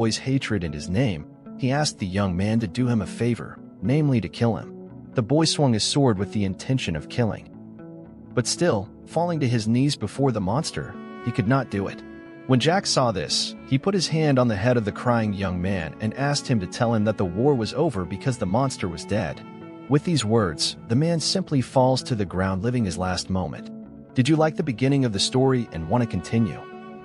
boy's hatred and his name, he asked the young man to do him a favor, namely to kill him. The boy swung his sword with the intention of killing. But still, falling to his knees before the monster, he could not do it. When Jack saw this, he put his hand on the head of the crying young man and asked him to tell him that the war was over because the monster was dead. With these words, the man simply falls to the ground, living his last moment. Did you like the beginning of the story and want to continue?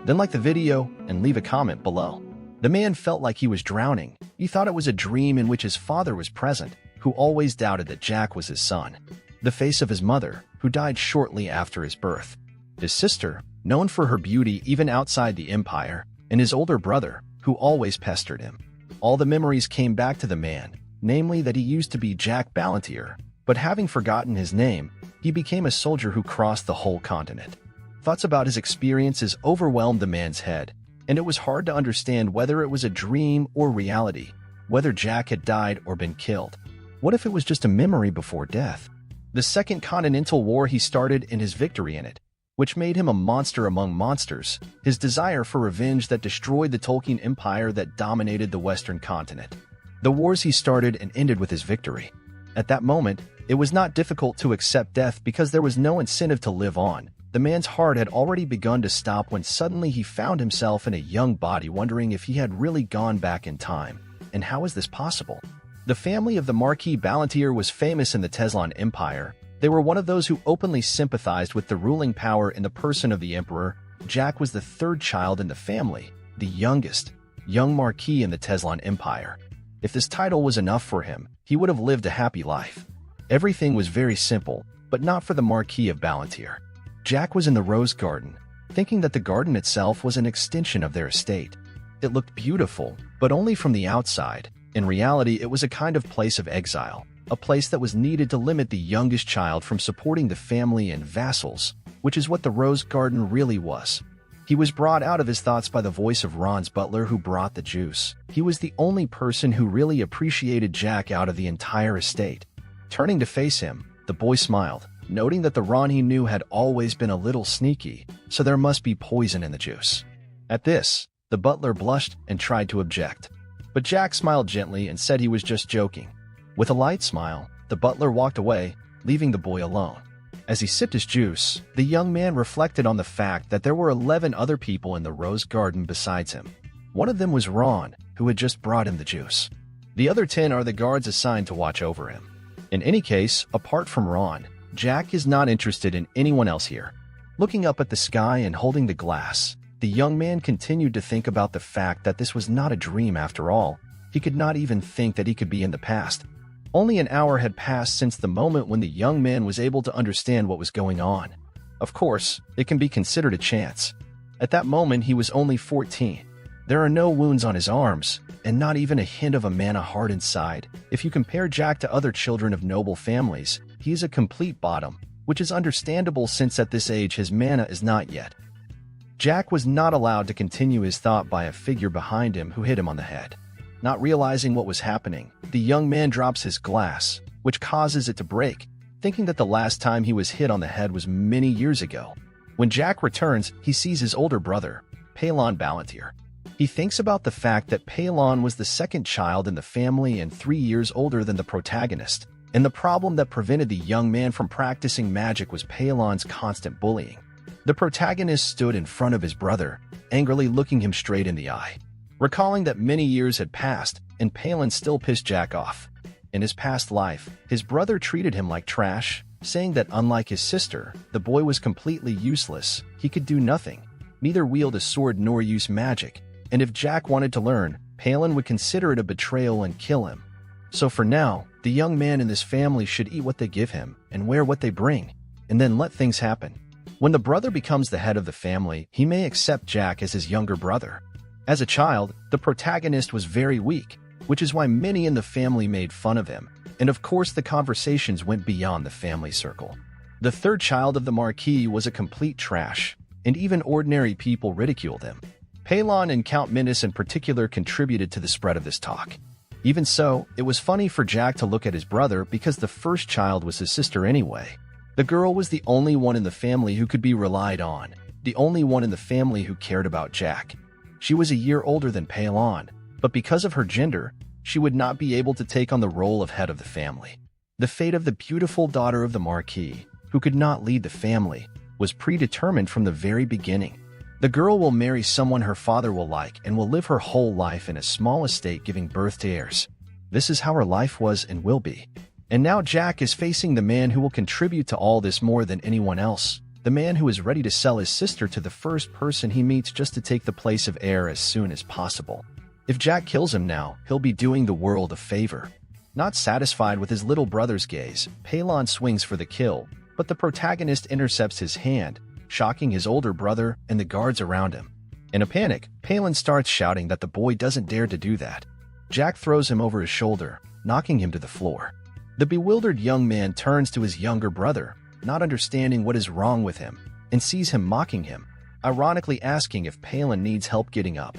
Then like the video and leave a comment below. The man felt like he was drowning. He thought it was a dream in which his father was present, who always doubted that Jack was his son. The face of his mother, who died shortly after his birth. His sister, known for her beauty even outside the empire, and his older brother, who always pestered him. All the memories came back to the man, namely that he used to be Jack Ballantyre, but having forgotten his name, he became a soldier who crossed the whole continent. Thoughts about his experiences overwhelmed the man's head, and it was hard to understand whether it was a dream or reality, whether Jack had died or been killed. What if it was just a memory before death? The Second Continental War he started and his victory in it, which made him a monster among monsters, his desire for revenge that destroyed the Tolkien Empire that dominated the Western continent. The wars he started and ended with his victory. At that moment, it was not difficult to accept death because there was no incentive to live on. The man's heart had already begun to stop when suddenly he found himself in a young body, wondering if he had really gone back in time. And how is this possible? The family of the Marquis Ballantyre was famous in the Teslan Empire. They were one of those who openly sympathized with the ruling power in the person of the emperor. Jack was the third child in the family, the youngest, young Marquis in the Teslan Empire. If this title was enough for him, he would have lived a happy life. Everything was very simple, but not for the Marquis of Ballantyre. Jack was in the rose garden, thinking that the garden itself was an extension of their estate. It looked beautiful, but only from the outside. In reality, it was a kind of place of exile, a place that was needed to limit the youngest child from supporting the family and vassals, which is what the rose garden really was. He was brought out of his thoughts by the voice of Ron's butler who brought the juice. He was the only person who really appreciated Jack out of the entire estate. Turning to face him, the boy smiled, noting that the Ron he knew had always been a little sneaky, so there must be poison in the juice. At this, the butler blushed and tried to object. But Jack smiled gently and said he was just joking. With a light smile, the butler walked away, leaving the boy alone. As he sipped his juice, the young man reflected on the fact that there were 11 other people in the rose garden besides him. One of them was Ron, who had just brought him the juice. The other 10 are the guards assigned to watch over him. In any case, apart from Ron, Jack is not interested in anyone else here. Looking up at the sky and holding the glass, the young man continued to think about the fact that this was not a dream after all. He could not even think that he could be in the past. Only an hour had passed since the moment when the young man was able to understand what was going on. Of course, it can be considered a chance. At that moment, he was only 14. There are no wounds on his arms, and not even a hint of a mana heart inside. If you compare Jack to other children of noble families, he is a complete bottom, which is understandable since at this age his mana is not yet. Jack was not allowed to continue his thought by a figure behind him who hit him on the head. Not realizing what was happening, the young man drops his glass, which causes it to break, thinking that the last time he was hit on the head was many years ago. When Jack returns, he sees his older brother, Palon Ballantyre. He thinks about the fact that Palon was the second child in the family and 3 years older than the protagonist, and the problem that prevented the young man from practicing magic was Palon's constant bullying. The protagonist stood in front of his brother, angrily looking him straight in the eye. Recalling that many years had passed, and Palon still pissed Jack off. In his past life, his brother treated him like trash, saying that unlike his sister, the boy was completely useless. He could do nothing, neither wield a sword nor use magic, and if Jack wanted to learn, Palon would consider it a betrayal and kill him. So for now, the young man in this family should eat what they give him and wear what they bring, and then let things happen. When the brother becomes the head of the family, he may accept Jack as his younger brother. As a child, the protagonist was very weak, which is why many in the family made fun of him, and of course the conversations went beyond the family circle. The third child of the Marquis was a complete trash, and even ordinary people ridiculed him. Palon and Count Minas in particular contributed to the spread of this talk. Even so, it was funny for Jack to look at his brother because the first child was his sister anyway. The girl was the only one in the family who could be relied on, the only one in the family who cared about Jack. She was a year older than Palon, but because of her gender, she would not be able to take on the role of head of the family. The fate of the beautiful daughter of the Marquis, who could not lead the family, was predetermined from the very beginning. The girl will marry someone her father will like and will live her whole life in a small estate giving birth to heirs. This is how her life was and will be. And now Jack is facing the man who will contribute to all this more than anyone else, the man who is ready to sell his sister to the first person he meets just to take the place of heir as soon as possible. If Jack kills him now, he'll be doing the world a favor. Not satisfied with his little brother's gaze, Palin swings for the kill, but the protagonist intercepts his hand, shocking his older brother and the guards around him. In a panic, Palin starts shouting that the boy doesn't dare to do that. Jack throws him over his shoulder, knocking him to the floor. The bewildered young man turns to his younger brother, not understanding what is wrong with him, and sees him mocking him, ironically asking if Palin needs help getting up.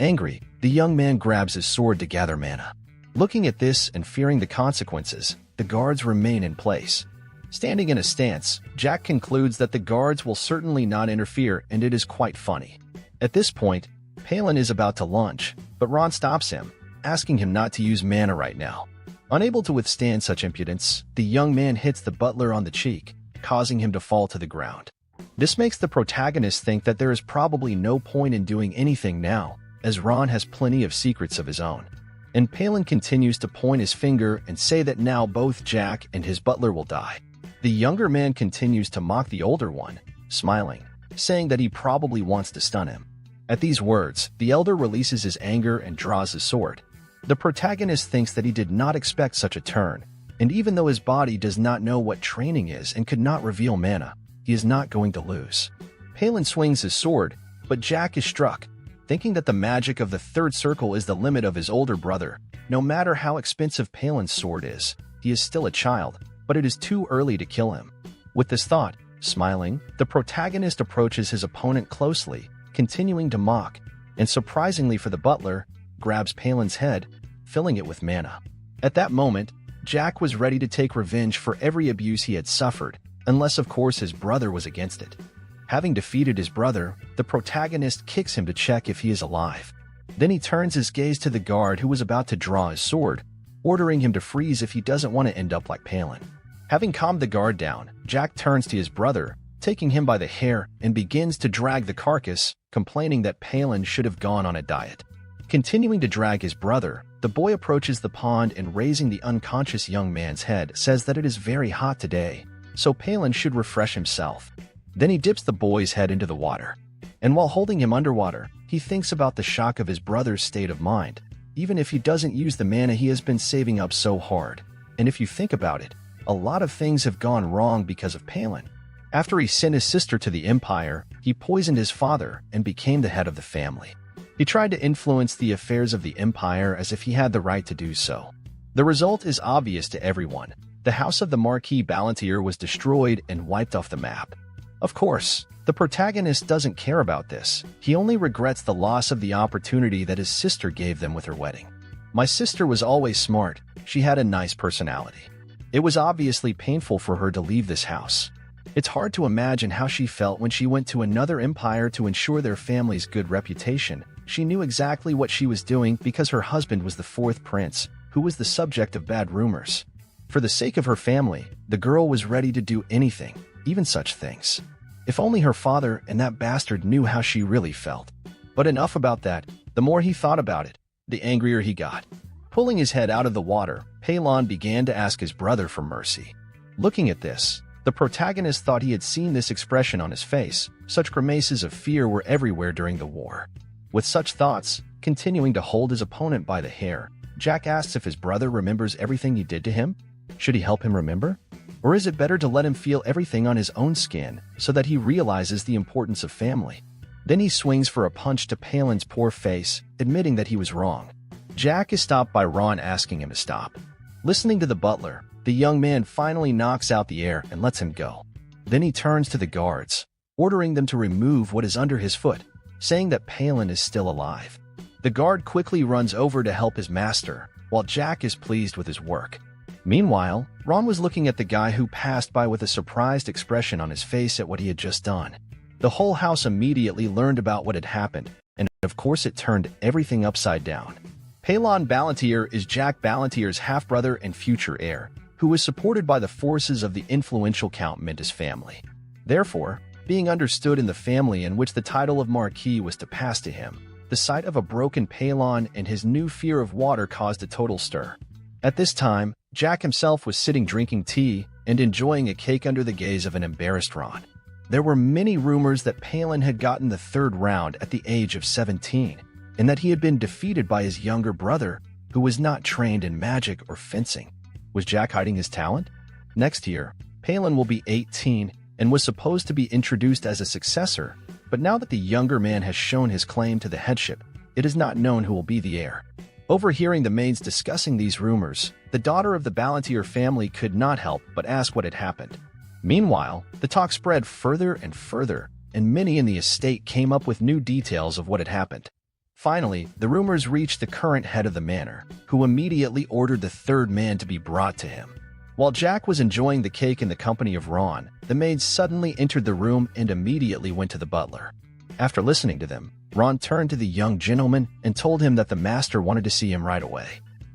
Angry, the young man grabs his sword to gather mana. Looking at this and fearing the consequences, the guards remain in place. Standing in a stance, Jack concludes that the guards will certainly not interfere, and it is quite funny. At this point, Palin is about to lunge, but Ron stops him, asking him not to use mana right now. Unable to withstand such impudence, the young man hits the butler on the cheek, causing him to fall to the ground. This makes the protagonist think that there is probably no point in doing anything now, as Ron has plenty of secrets of his own. And Palin continues to point his finger and say that now both Jack and his butler will die. The younger man continues to mock the older one, smiling, saying that he probably wants to stun him. At these words, the elder releases his anger and draws his sword. The protagonist thinks that he did not expect such a turn, and even though his body does not know what training is and could not reveal mana, he is not going to lose. Palin swings his sword, but Jack is struck, thinking that the magic of the third circle is the limit of his older brother. No matter how expensive Palin's sword is, he is still a child, but it is too early to kill him. With this thought, smiling, the protagonist approaches his opponent closely, continuing to mock, and surprisingly for the butler, grabs Palin's head, filling it with mana. At that moment, Jack was ready to take revenge for every abuse he had suffered, unless of course his brother was against it. Having defeated his brother, the protagonist kicks him to check if he is alive. Then he turns his gaze to the guard who was about to draw his sword, ordering him to freeze if he doesn't want to end up like Palin. Having calmed the guard down, Jack turns to his brother, taking him by the hair, and begins to drag the carcass, complaining that Palin should have gone on a diet. Continuing to drag his brother, the boy approaches the pond and raising the unconscious young man's head says that it is very hot today, so Palin should refresh himself. Then he dips the boy's head into the water. And while holding him underwater, he thinks about the shock of his brother's state of mind, even if he doesn't use the mana he has been saving up so hard. And if you think about it, a lot of things have gone wrong because of Palin. After he sent his sister to the Empire, he poisoned his father and became the head of the family. He tried to influence the affairs of the Empire as if he had the right to do so. The result is obvious to everyone. The house of the Marquis Ballantier was destroyed and wiped off the map. Of course, the protagonist doesn't care about this. He only regrets the loss of the opportunity that his sister gave them with her wedding. My sister was always smart. She had a nice personality. It was obviously painful for her to leave this house. It's hard to imagine how she felt when she went to another empire to ensure their family's good reputation. She knew exactly what she was doing because her husband was the fourth prince, who was the subject of bad rumors. For the sake of her family, the girl was ready to do anything, even such things. If only her father and that bastard knew how she really felt. But enough about that. The more he thought about it, the angrier he got. Pulling his head out of the water, Palin began to ask his brother for mercy. Looking at this, the protagonist thought he had seen this expression on his face. Such grimaces of fear were everywhere during the war. With such thoughts, continuing to hold his opponent by the hair, Jack asks if his brother remembers everything he did to him. Should he help him remember? Or is it better to let him feel everything on his own skin so that he realizes the importance of family? Then he swings for a punch to Palin's poor face, admitting that he was wrong. Jack is stopped by Ron asking him to stop. Listening to the butler, the young man finally knocks out the air and lets him go. Then he turns to the guards, ordering them to remove what is under his foot, saying that Palin is still alive. The guard quickly runs over to help his master, while Jack is pleased with his work. Meanwhile, Ron was looking at the guy who passed by with a surprised expression on his face at what he had just done. The whole house immediately learned about what had happened, and of course it turned everything upside down. Palon Ballantyre is Jack Ballantyre's half-brother and future heir, who was supported by the forces of the influential Count Mintus family. Therefore, being understood in the family in which the title of Marquis was to pass to him, the sight of a broken Palon and his new fear of water caused a total stir. At this time, Jack himself was sitting drinking tea and enjoying a cake under the gaze of an embarrassed Ron. There were many rumors that Palon had gotten the third round at the age of 17, and that he had been defeated by his younger brother, who was not trained in magic or fencing. Was Jack hiding his talent? Next year, Palon will be 18 and was supposed to be introduced as a successor, but now that the younger man has shown his claim to the headship, it is not known who will be the heir. Overhearing the maids discussing these rumors, the daughter of the Ballantyre family could not help but ask what had happened. Meanwhile, the talk spread further and further, and many in the estate came up with new details of what had happened. Finally, the rumors reached the current head of the manor, who immediately ordered the third man to be brought to him. While Jack was enjoying the cake in the company of Ron, the maids suddenly entered the room and immediately went to the butler. After listening to them, Ron turned to the young gentleman and told him that the master wanted to see him right away.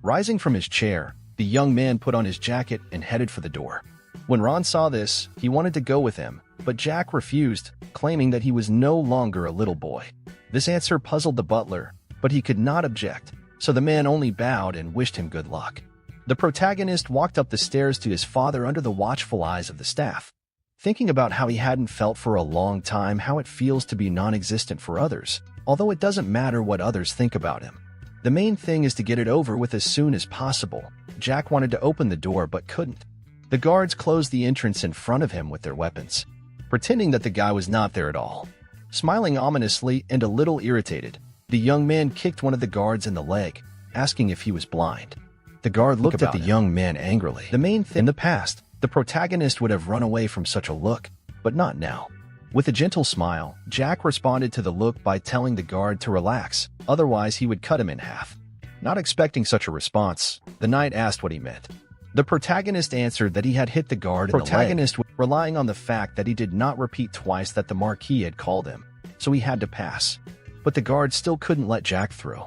Rising from his chair, the young man put on his jacket and headed for the door. When Ron saw this, he wanted to go with him, but Jack refused, claiming that he was no longer a little boy. This answer puzzled the butler, but he could not object, so the man only bowed and wished him good luck. The protagonist walked up the stairs to his father under the watchful eyes of the staff, thinking about how he hadn't felt for a long time how it feels to be non-existent for others, although it doesn't matter what others think about him. The main thing is to get it over with as soon as possible. Jack wanted to open the door but couldn't. The guards closed the entrance in front of him with their weapons, pretending that the guy was not there at all. Smiling ominously and a little irritated, the young man kicked one of the guards in the leg, asking if he was blind. The guard looked at the young man angrily. In the past, the protagonist would have run away from such a look, but not now. With a gentle smile, Jack responded to the look by telling the guard to relax, otherwise he would cut him in half. Not expecting such a response, the knight asked what he meant. The protagonist answered that he had hit the guard in the leg, relying on the fact that he did not repeat twice that the Marquis had called him, so he had to pass. But the guard still couldn't let Jack through.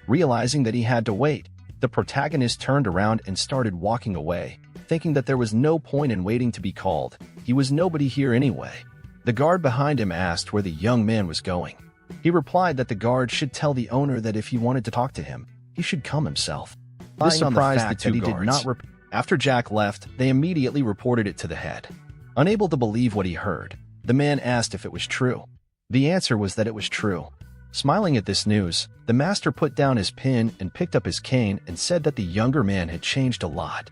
Realizing that he had to wait, the protagonist turned around and started walking away, thinking that there was no point in waiting to be called. He was nobody here anyway. The guard behind him asked where the young man was going. He replied that the guard should tell the owner that if he wanted to talk to him, he should come himself. This surprised the two guards. After Jack left, they immediately reported it to the head. Unable to believe what he heard, the man asked if it was true. The answer was that it was true. Smiling at this news, the master put down his pen and picked up his cane and said that the younger man had changed a lot.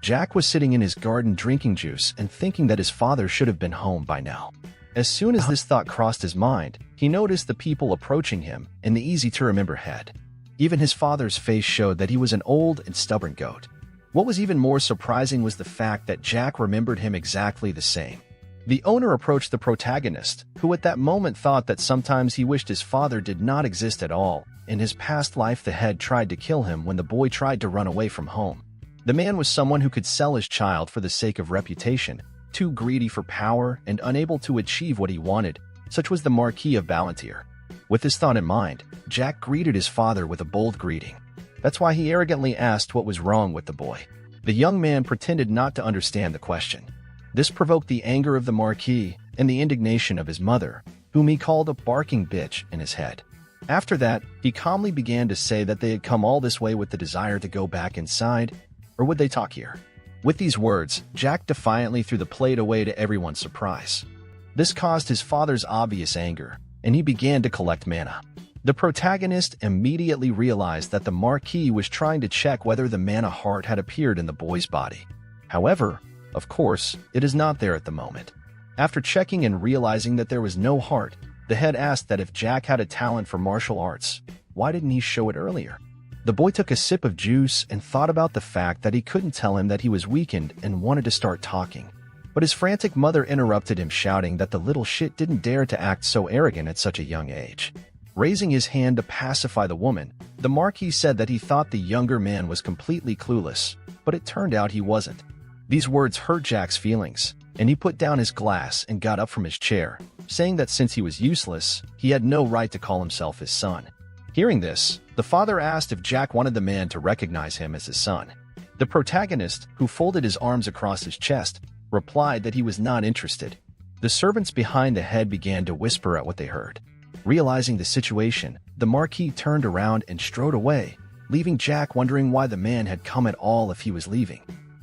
Jack was sitting in his garden drinking juice and thinking that his father should have been home by now. As soon as this thought crossed his mind, he noticed the people approaching him and the easy-to-remember head. Even his father's face showed that he was an old and stubborn goat. What was even more surprising was the fact that Jack remembered him exactly the same. The owner approached the protagonist, who at that moment thought that sometimes he wished his father did not exist at all. In his past life, the head tried to kill him when the boy tried to run away from home. The man was someone who could sell his child for the sake of reputation, too greedy for power and unable to achieve what he wanted. Such was the Marquis of Ballantyre. With this thought in mind, Jack greeted his father with a bold greeting. That's why he arrogantly asked what was wrong with the boy. The young man pretended not to understand the question. This provoked the anger of the Marquis and the indignation of his mother, whom he called a barking bitch in his head. After that, he calmly began to say that they had come all this way with the desire to go back inside, or would they talk here? With these words, Jack defiantly threw the plate away to everyone's surprise. This caused his father's obvious anger, and he began to collect mana. The protagonist immediately realized that the Marquis was trying to check whether the mana heart had appeared in the boy's body. However, of course, it is not there at the moment. After checking and realizing that there was no heart, the head asked that if Jack had a talent for martial arts, why didn't he show it earlier? The boy took a sip of juice and thought about the fact that he couldn't tell him that he was weakened and wanted to start talking. But his frantic mother interrupted him, shouting that the little shit didn't dare to act so arrogant at such a young age. Raising his hand to pacify the woman, the Marquis said that he thought the younger man was completely clueless, but it turned out he wasn't. These words hurt Jack's feelings, and he put down his glass and got up from his chair, saying that since he was useless, he had no right to call himself his son. Hearing this, The father asked if Jack wanted the man to recognize him as his son. The protagonist, who folded his arms across his chest, replied that he was not interested. The servants behind the head began to whisper at what they heard. Realizing the situation, the Marquis turned around and strode away, leaving Jack wondering why the man had come at all if he was leaving.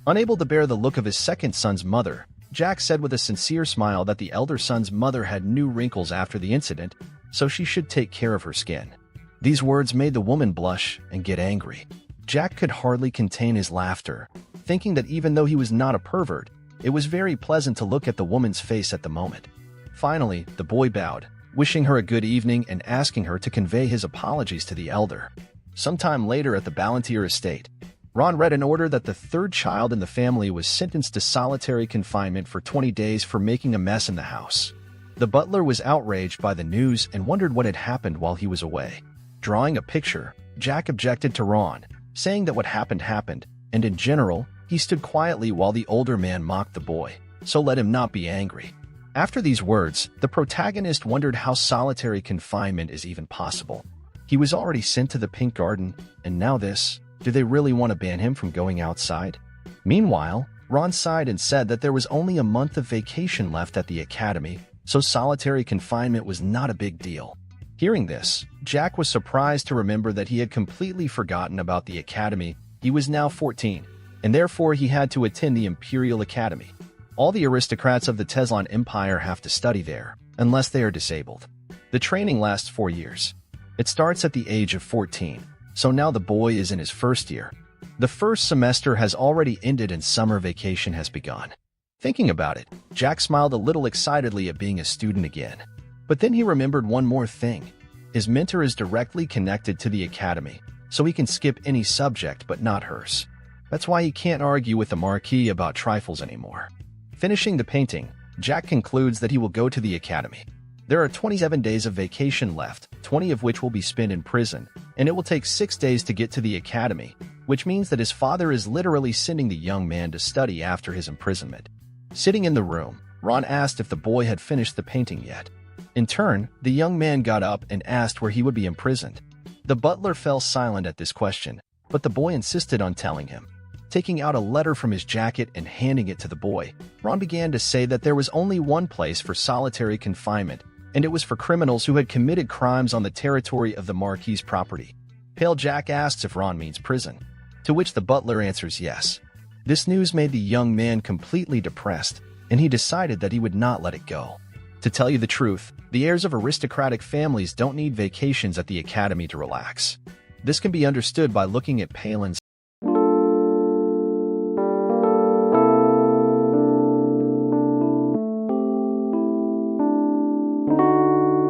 Unable to bear the look of his second son's mother, Jack said with a sincere smile that the elder son's mother had new wrinkles after the incident, so she should take care of her skin. These words made the woman blush and get angry. Jack could hardly contain his laughter, thinking that even though he was not a pervert, it was very pleasant to look at the woman's face at the moment. Finally, the boy bowed, wishing her a good evening and asking her to convey his apologies to the elder. Sometime later at the Ballantyre estate, Ron read an order that the third child in the family was sentenced to solitary confinement for 20 days for making a mess in the house. The butler was outraged by the news and wondered what had happened while he was away. Drawing a picture, Jack objected to Ron, saying that what happened, and in general, he stood quietly while the older man mocked the boy, so let him not be angry. After these words, the protagonist wondered how solitary confinement is even possible. He was already sent to the Pink Garden, and now this. Do they really want to ban him from going outside? Meanwhile, Ron sighed and said that there was only a month of vacation left at the academy, so solitary confinement was not a big deal. Hearing this, Jack was surprised to remember that he had completely forgotten about the academy. He was now 14, and therefore he had to attend the Imperial Academy. All the aristocrats of the Teslan Empire have to study there, unless they are disabled. The training lasts 4 years. It starts at the age of 14. So now the boy is in his first year. The first semester has already ended and summer vacation has begun. Thinking about it, Jack smiled a little excitedly at being a student again. But then he remembered one more thing. His mentor is directly connected to the academy, so he can skip any subject but not hers. That's why he can't argue with the Marquis about trifles anymore. Finishing the painting, Jack concludes that he will go to the academy. There are 27 days of vacation left, 20 of which will be spent in prison, and it will take 6 days to get to the academy, which means that his father is literally sending the young man to study after his imprisonment. Sitting in the room, Ron asked if the boy had finished the painting yet. In turn, the young man got up and asked where he would be imprisoned. The butler fell silent at this question, but the boy insisted on telling him. Taking out a letter from his jacket and handing it to the boy, Ron began to say that there was only one place for solitary confinement, and it was for criminals who had committed crimes on the territory of the Marquis' property. Pale Jack asks if Ron means prison, to which the butler answers yes. This news made the young man completely depressed, and he decided that he would not let it go. To tell you the truth, the heirs of aristocratic families don't need vacations at the academy to relax. This can be understood by looking at Palin's